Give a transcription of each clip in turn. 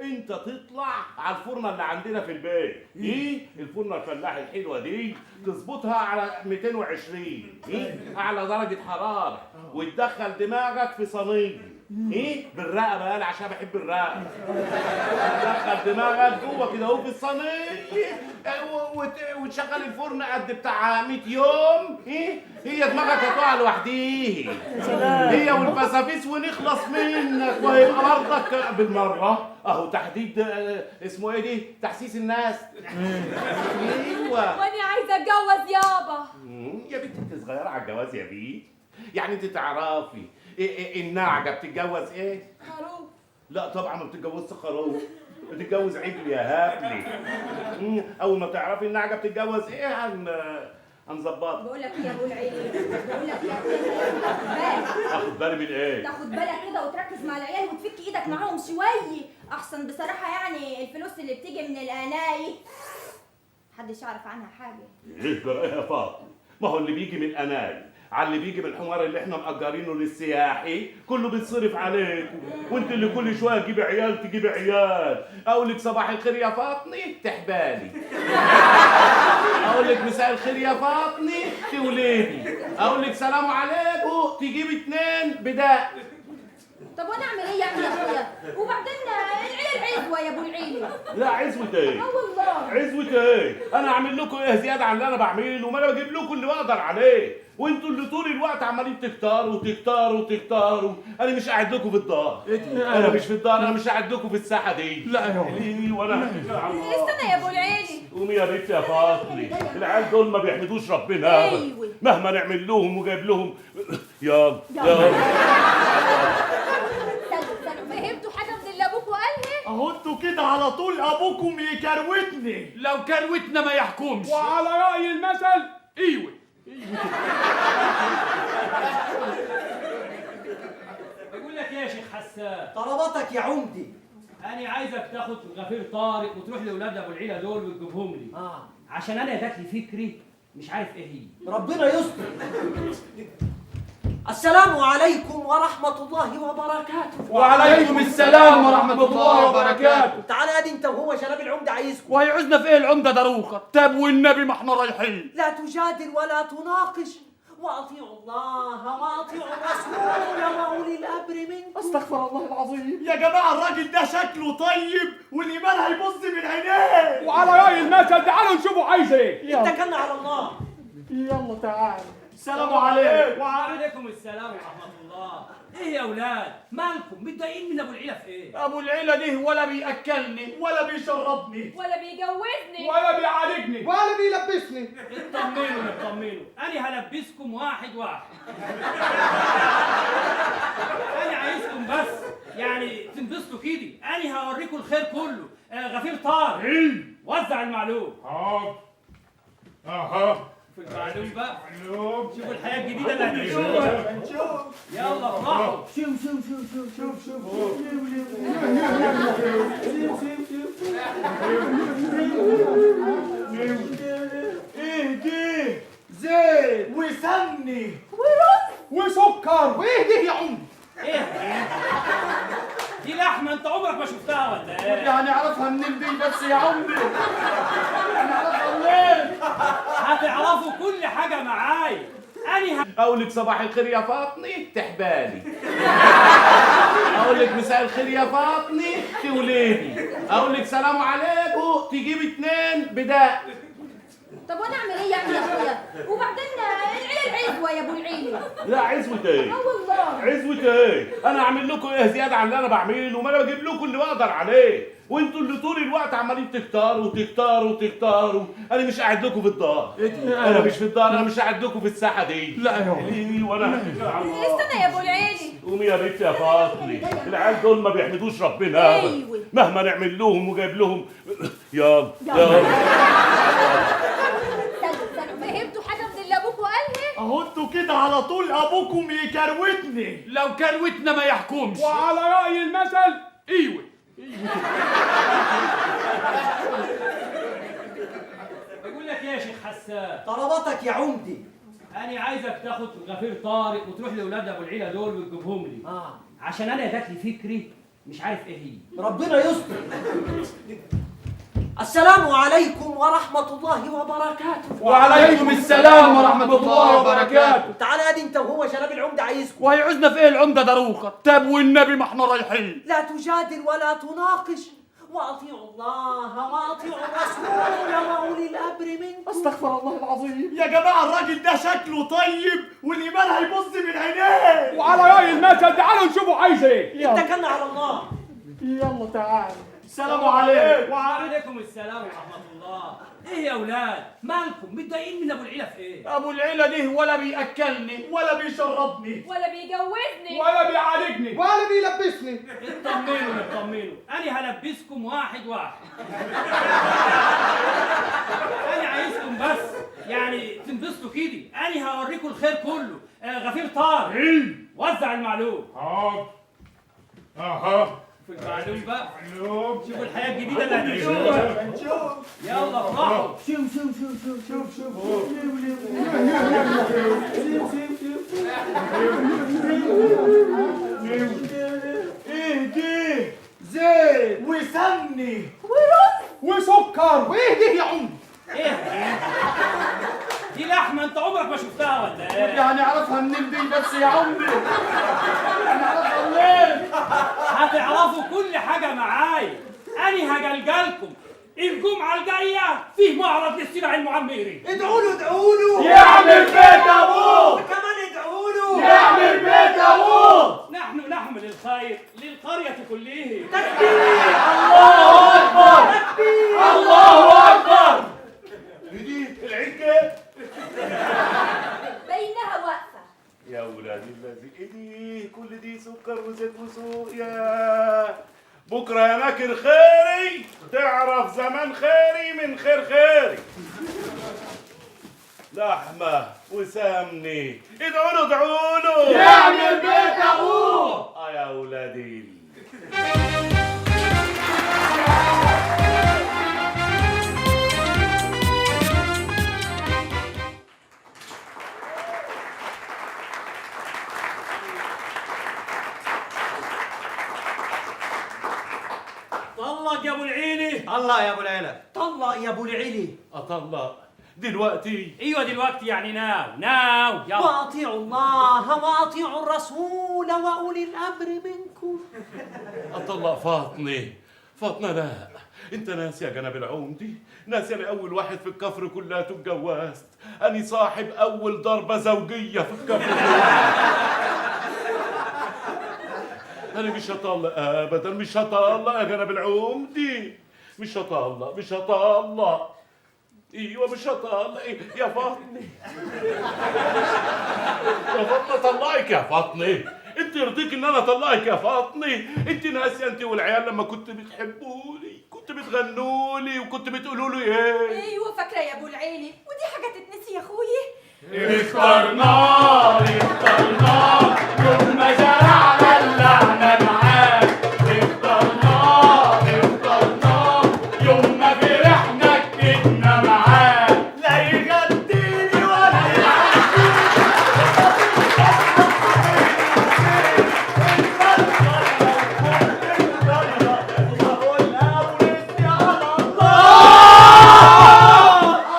انت تطلع على الفرنه اللي عندنا في البيت. ايه الفرنه الفلاح الحلوه دي، تظبطها على 220 اعلى درجه حراره، وتدخل دماغك في صينيه بالرقبه، انا عشان بحب الرقبه. تدخل دماغك جوه كده اهو في الصينيه، وتشغل الفرن قد بتاع 100 يوم. هي دماغك هتقع لوحديها، هي والفسافيس ونخلص منك، وهيبقى برضك بالمره اهو تحديد اسمه ايه دي، تحسيس الناس. ايوه. وانا عايزه اتجوز يابا. يا بنتي انت صغيره على الجواز يا بيه. يعني انت تعرفي النعجه بتتجوز ايه؟ خروف. لا طبعا ما بتتجوزش خروف، بتتجوز عجل يا هبلي. اول ما تعرفي النعجه بتتجوز ايه هنظبطها. بقول لك ايه يا ابو العيل، بقول لك ايه، اخد بالي من ايه؟ تاخد بالك كده وتركز مع العيال وتفك ايدك معاهم شويه احسن بصراحه. يعني الفلوس اللي بتيجي من القناي محدش يعرف عنها حاجه. ايه جرى يا فاطمه؟ ما هو اللي بيجي من القناي على اللي بيجي من الحمار اللي احنا مأجرينه للسياحي كله بيتصرف عليكم، وانت اللي كل شويه تجيبي عيال تجيبي عيال. اقول لك صباح الخير يا فاطمه تحبالي، اقول لك مساء الخير يا فاطمه تولدي، اقول لك سلام عليكم تجيبي 2 بداء. طب وانا اعمل ايه يعني يا اخويا؟ وبعدين العيال عزوه يا ابو العيل. لا عزوة ايه؟ اه والله. عزوة ايه؟ انا اعمل لكم ايه زياده عن اللي انا بعمله؟ ما انا بجيب لكم اللي بقدر عليه، وانتوا اللي طول الوقت عمالين تكتروا تكتروا تكتروا. انا مش قاعد لكم في الدار، انا مش في الدار، انا مش قاعد لكم في الساحه دي. لا يا ولد وانا هتكل على الله. استنى يا ابو العيل. قومي يا بنتي يا فاطمه، العيال دول ما بيحمدوش ربنا ابدا. أيوة. مهما نعمل لهم وجايب لهم. يلا يلا. فهمتوا حاجه من اللي ابوكوا قالها؟ اهو انتوا كده على طول ابوكم يكروتني. لو كروتنا ما يحكمش. وعلى رأي المثل ايوه. بقول لك ايه يا شيخ حسان، طلباتك يا عمدي. انا عايزك تاخد غفير طارق وتروح لاولاد ابو العيله دول وتجيبهم لي. عشان انا جات لي فكري مش عارف ايه هي. ربنا يستر. السلام عليكم ورحمة الله وبركاته. وعليكم السلام ورحمة الله وبركاته. تعالى ادي انت وهو شباب العمدة عايزكم. وهيعوزنا في ايه العمدة دروخة؟ طب والنبي ما احنا رايحين. لا تجادل ولا تناقش، واطيعوا الله واطيعوا الرسول واولي الامر منكم. استغفر الله العظيم. يا جماعة الراجل ده شكله طيب والايمان هيبص من عينيه. وعلى رأي المثل تعالوا نشوفوا عايز ايه. اتكلنا على الله. يلا تعال. السلام عليكم. وعليكم السلام ورحمه الله. ايه يا اولاد مالكم متضايقين من ابو العيله في ايه؟ ابو العيلة دي ولا بياكلني ولا بيشربني ولا بيجوزني ولا بيعالجني ولا بيلبسني. اطمنوا اطمنوا، انا هلبسكم واحد واحد. انا عايزكم بس يعني تنبسطوا كده، انا هوريكم الخير كله. غفير طارق وزع المعلوم. حاضر. اها في المعلوم بقى معلوم. شوفوا الحياه الجديده اللي هتشوفوها. يلا افرحوا. شوف ايه دي؟ زيت وسمني ورز وسكر. وايه دي يا عمدي؟ ايه دي لحمه انت عمرك ما شفتها ولا ايه؟ يعني اعرفها منين دي بس يا عمدي؟ يعني اعرفها منين؟ هتعرفوا كل حاجه معايا. انا اقول لك صباح الخير يا فاطمه تحبالي، اقول لك مساء الخير يا فاطمه تولدي، اقول لك سلام عليكم تجيبي 2 بداء. طب وانا اعمل ايه يعني يا اخويا؟ وبعدين العيال عزوه يا ابو العيل. لا عزوة ايه؟ اه والله. عزوة ايه؟ انا اعمل لكم ايه زياده عن اللي انا بعمله؟ ما انا بجيب لكم اللي بقدر عليه، وانتوا اللي طول الوقت عمالين تكتروا تكتروا تكتروا. انا مش قاعد لكم في الدار، انا مش في الدار، انا مش قاعد لكم في الساحه دي. لا يا ولد. وانا هتكل على الله. استنى يا ابو العيل. قومي يا بنتي يا فاطمه، العيال دول ما بيحمدوش ربنا ابدا. أيوة. مهما نعمل لهم وجايب لهم. يلا يلا. فهمتوا حاجه من اللي ابوكوا قالها؟ اهو انتوا كده على طول ابوكم يكروتني. لو كروتنا ما يحكمش. وعلى رأي المثل ايوه. بقول لك ايه يا شيخ حسان، طلباتك يا عمدي. انا عايزك تاخد غفير طارق وتروح لاولاد ابو العيله دول وتجيبهم لي. عشان انا جات لي فكري مش عارف ايه هي. ربنا يستر. السلام عليكم ورحمة الله وبركاته. وعليكم السلام ورحمة الله وبركاته. تعالى ادي انت وهو شباب العمدة عايزكم. وهيعوزنا في ايه العمدة دروخة؟ طب والنبي ما احنا رايحين. لا تجادل ولا تناقش واطيعوا الله واطيعوا الرسول واولي الامر منكم. استغفر الله العظيم. يا جماعة الراجل ده شكله طيب والايمان هيبص من عينيه. وعلى رأي المثل تعالوا نشوفوا عايز ايه. اتكلنا على الله. يلا تعالى. السلام عليكم. وعليكم السلام ورحمة الله. ايه يا اولاد؟ مالكم متضايقين من ابو العيلة في ايه؟ ابو العيلة دي ولا بياكلني ولا بيشربني ولا بيجوزني ولا بيعالجني ولا بيلبسني. اطمنوا انا هلبسكم واحد واحد. انا عايزكم بس يعني تنبسطوا كده. انا هوريكم الخير كله. غفير طارق وزع المعلوم. حاضر. اها. في المعلوم بقى شوفوا الحياة الجديدة اللي هتعيشوها. يلا افرحوا. ايه دي؟ زيت وسمني وسكر. وايه دي يا عم؟ ايه دي لحمة انت عمرك ما شفتها ولا ايه؟ يعني اعرفها منين دي بس يا عمي؟ انا اعرفها منين؟ هتعرفوا كل حاجة معايا. أنا هجلجلكم الجمعة الجاية فيه معرض للسلع المعمري. ادعوا له يعمل بيت ابوه. كمان ادعوا له يعمل بيت ابوه. نحن نحمل الخير للقرية كلها. تكبير. الله اكبر. تكبير. الله اكبر. دي العيد جه. بينها واقفه. يا ولادي الذي ايه دي؟ كل دي سكر وزيت وسوق. يا بكره يا ماكر خيري تعرف زمان خيري من خير خيري. لحمه وسمني. ادعوا له يعمل بيت ابوه. يا ولادي. طلق يا ابو العيلي. الله يا ابو العيلة. طلق يا ابو العلي. اطلق دلوقتي؟ ايوه دلوقتي يعني ناو يلا. واطيعوا الله واطيعوا الرسول واولي الامر منكم. اطلق فاطمه لا. انت ناسي يا جناب العمدي؟ ناسي انا اول واحد في الكفر كلها اتجوزت. اني صاحب اول ضربه زوجيه في الكفر كلها. انا مش هطلق ابدا. مش هطلق يا جناب العمدي. مش هطلق. ايوه مش هطلق. يا فاطمه طلقك يا فاطمه. انت يرضيك ان انا اطلقك يا فاطمه؟ انت ناسيه انت والعيال لما كنت بتحبوني كنت بتغنولي وكنت بتقولوا لي ايه؟ ايوه فاكره يا ابو العيلي، ودي حاجه تتنسي يا اخويا. اخترناه يوم ما زرعنا اللعنة معاه. اخترناه يوم ما فرحنا كدنا معاه. لا يغديني ولا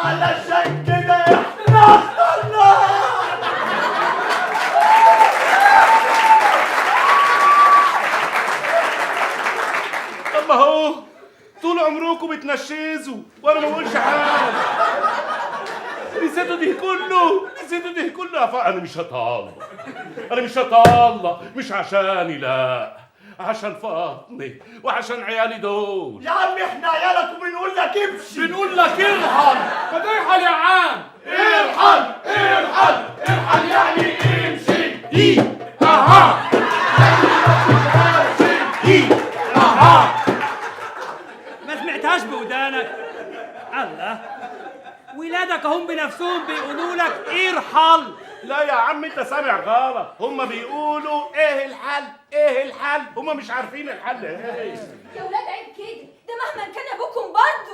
علشان كده احنا اخترناه. طب ما هو طول عمركم بتنشزوا وانا ما بقولش حاجه. نسيتوا ده كله يا انا مش هطلق. مش عشاني لا، عشان فاطمه وعشان عيالي دول. يا عم احنا عيالك وبنقول لك امشي. بنقول لك ارحل. ما ترحل يا عم. ارحل يعني امشي. اها ما سمعتهاش بودانك؟ الله، ولادك هم بنفسهم بيقولوا لك ارحل. لا يا عم انت سامع غلط. هم بيقولوا ايه الحل. هم مش عارفين الحل ايه. يا ولاد عيب كده، ده مهما كان ابوكم برضه.